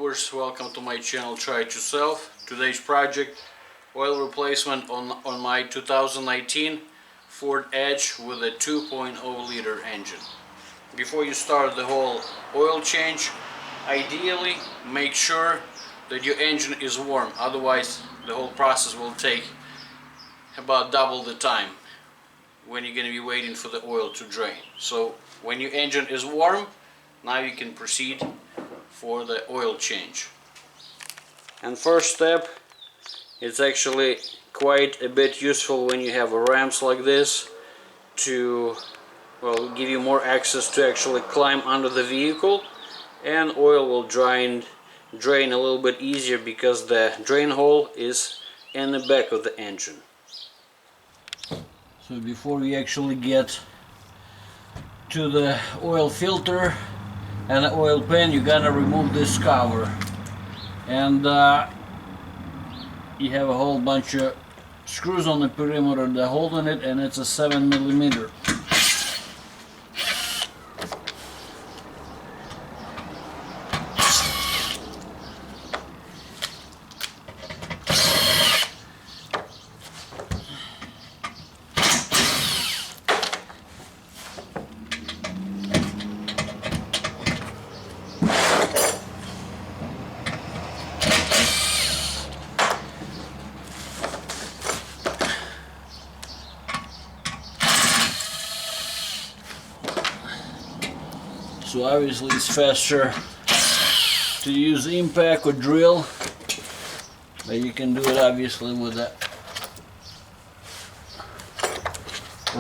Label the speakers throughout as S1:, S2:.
S1: viewers, welcome to my channel Try It Yourself. Today's project, oil replacement on my 2019 Ford Edge with a 2.0 liter engine. Before you start the whole oil change, ideally make sure that your engine is warm, otherwise the whole process will take about double the time when you're going to be waiting for the oil to drain. So when your engine is warm, now you can proceed for the oil change. And first step, it's actually quite a bit useful when you have ramps like this to, well, give you more access to actually climb under the vehicle, and oil will drain a little bit easier because the drain hole is in the back of the engine. So before we actually get to the oil filter and the oil pan, you gotta remove this cover, and you have a whole bunch of screws on the perimeter that holding it, and it's a 7mm. So obviously it's faster to use impact or drill, but you can do it obviously with a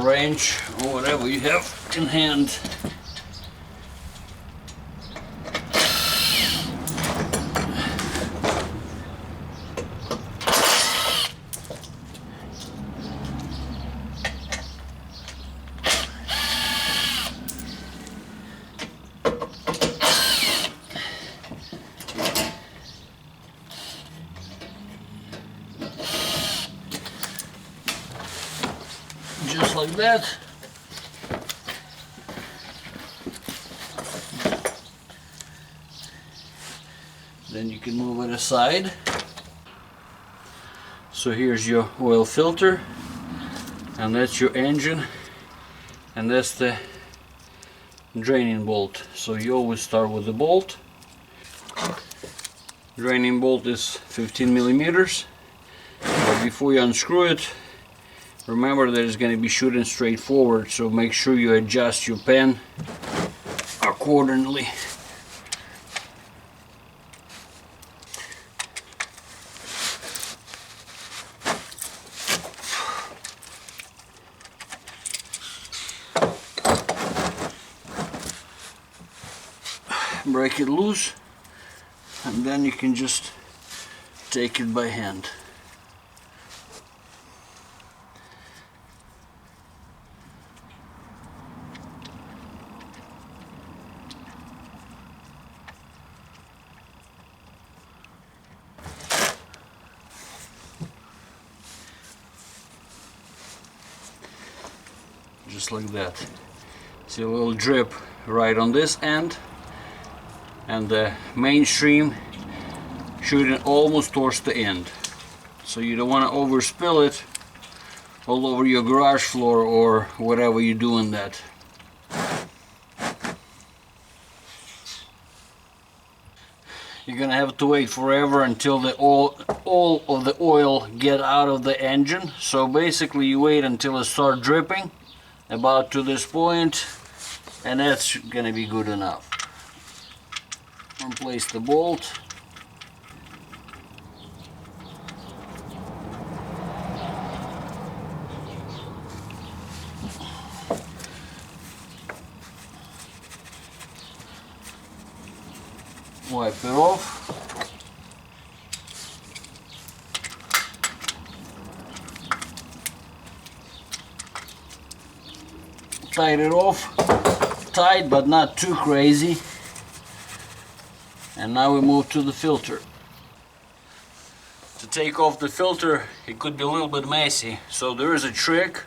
S1: wrench or whatever you have in hand. Just like that. Then you can move it aside. So here's your oil filter, and that's your engine, and that's the draining bolt. So you always start with the bolt. Draining bolt is 15mm, but before you unscrew it, remember that it's going to be shooting straight forward, so make sure you adjust your pen accordingly. Break it loose, and then you can just take it by hand. Just like that. See a little drip right on this end, and the main stream shooting almost towards the end. So you don't want to overspill it all over your garage floor or whatever you do in that. You're gonna have to wait forever until all of the oil get out of the engine. So basically you wait until it starts dripping about to this point, and that's gonna be good enough. Replace the bolt. Wipe it off. Tight it off. Tight, but not too crazy. And now we move to the filter. To take off the filter, it could be a little bit messy, so there is a trick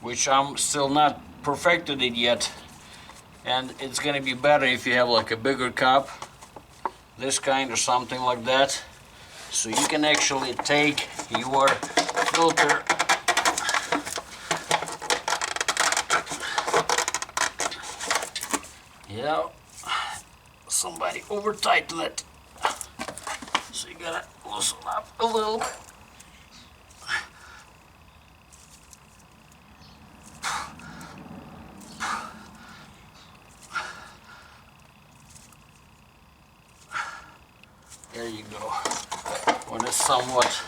S1: which I'm still not perfected it yet, and it's gonna be better if you have like a bigger cup this kind or something like that. So you can actually take your filter yeah, somebody over tightened it, so you gotta loosen up a little. There you go. When it's somewhat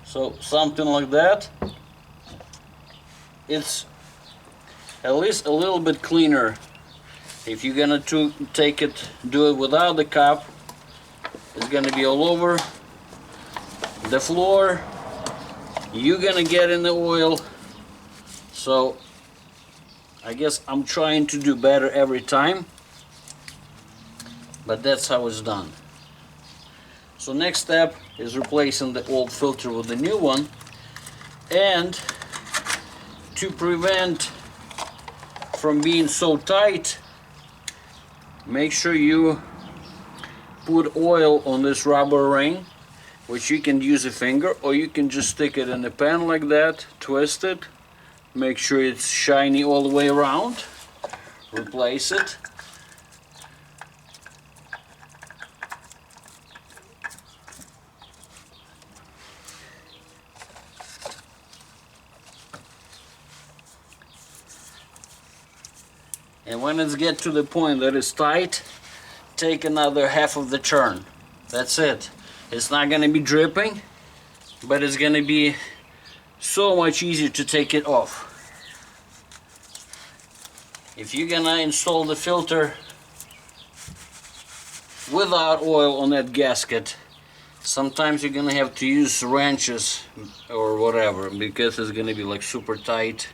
S1: so something like that. It's at least a little bit cleaner. If you're gonna do it without the cup, it's gonna be all over the floor. You're gonna get in the oil. So I guess I'm trying to do better every time, but that's how it's done. So next step is replacing the old filter with the new one, and to prevent from being so tight, make sure you put oil on this rubber ring, which you can use a finger or you can just stick it in the pan like that, twist it, make sure it's shiny all the way around, replace it. And when it gets to the point that it's tight, take another half of the churn. That's it. It's not going to be dripping, but it's going to be so much easier to take it off. If you're going to install the filter without oil on that gasket, sometimes you're going to have to use wrenches or whatever, because it's going to be like super tight.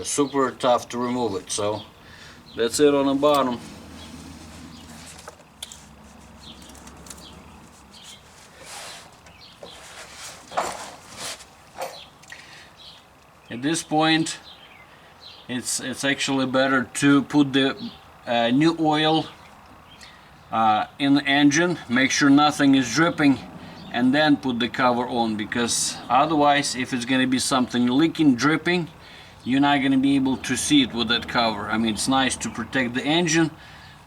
S1: Super tough to remove it. So that's it on the bottom. At this point, it's actually better to put the new oil in the engine, make sure nothing is dripping, and then put the cover on, because otherwise, if it's going to be something leaking, dripping, you're not going to be able to see it with that cover. I mean, it's nice to protect the engine,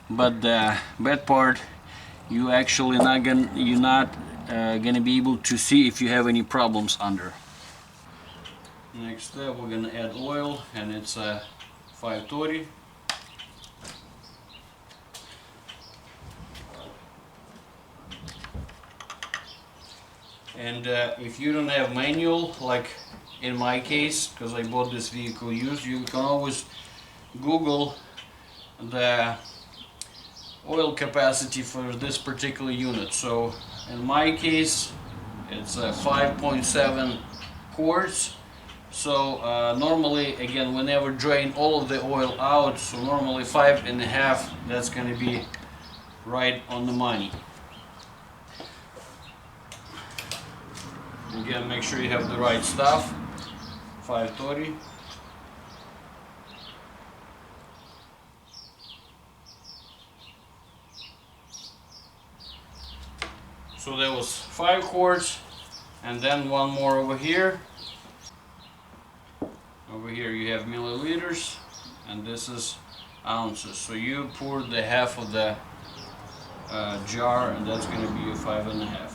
S1: but the bad part, you're not going to be able to see if you have any problems under. Next step, we're going to add oil, and it's 530. And if you don't have manual, like in my case, because I bought this vehicle used, you can always Google the oil capacity for this particular unit. So in my case, it's 5.7 quarts. So normally, again, we never drain all of the oil out, so normally 5.5, that's going to be right on the money. Again, make sure you have the right stuff. 530. So there was 5 quarts, and then one more over here. Over here you have milliliters, and this is ounces. So you pour the half of the jar, and that's going to be your 5.5.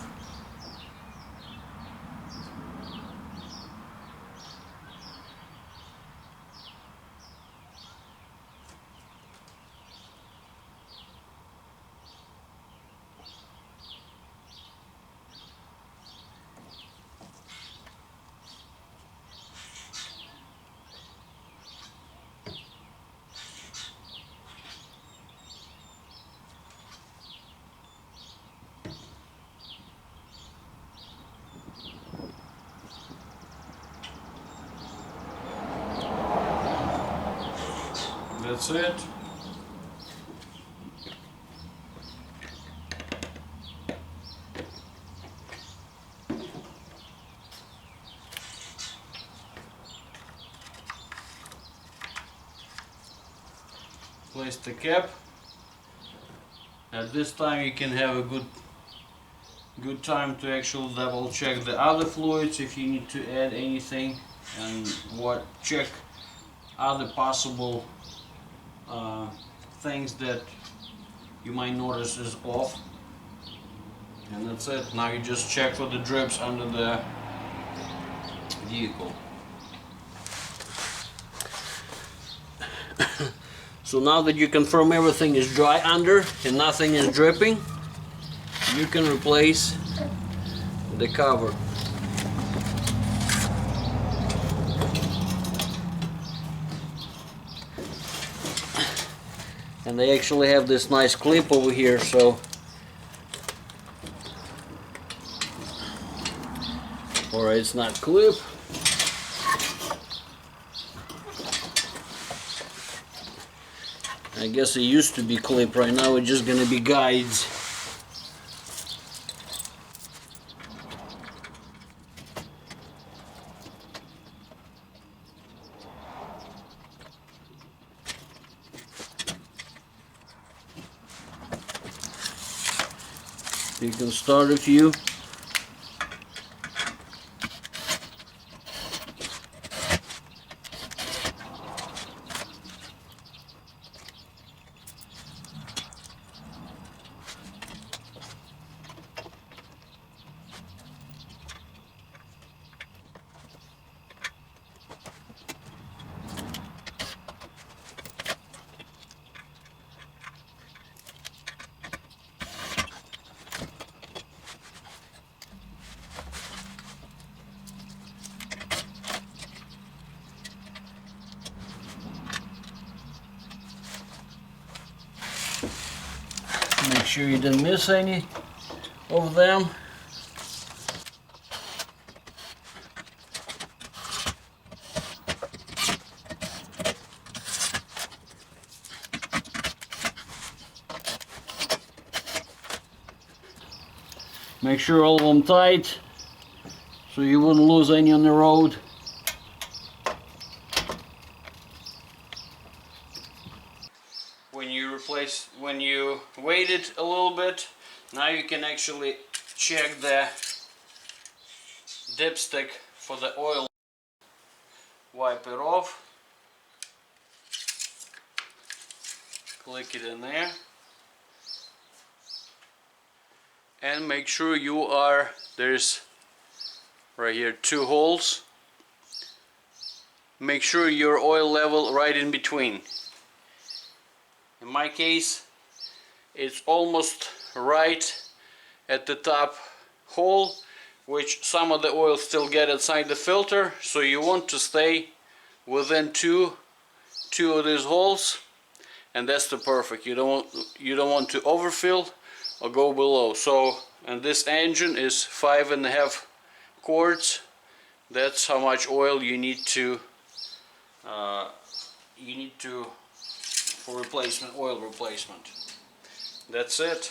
S1: That's it. Place the cap. At this time you can have a good time to actually double check the other fluids if you need to add anything, and check other possible things that you might notice is off. And that's it. Now you just check for the drips under the vehicle. So now that you confirm everything is dry under and nothing is dripping, you can replace the cover. And they actually have this nice clip over here, so or it's not clip. I guess it used to be clip, right now it's just gonna be guides. You can start a few. Make sure you didn't miss any of them. Make sure all of them tight so you wouldn't lose any on the road. When you wait it a little bit, now you can actually check the dipstick for the oil. Wipe it off, click it in there, and make sure there's right here 2 holes. Make sure your oil level right in between. In my case, it's almost right at the top hole, which some of the oil still get inside the filter, so you want to stay within two of these holes, and that's the perfect. You don't want to overfill or go below. So, and this engine is 5.5 quarts. That's how much oil you need to for oil replacement. That's it.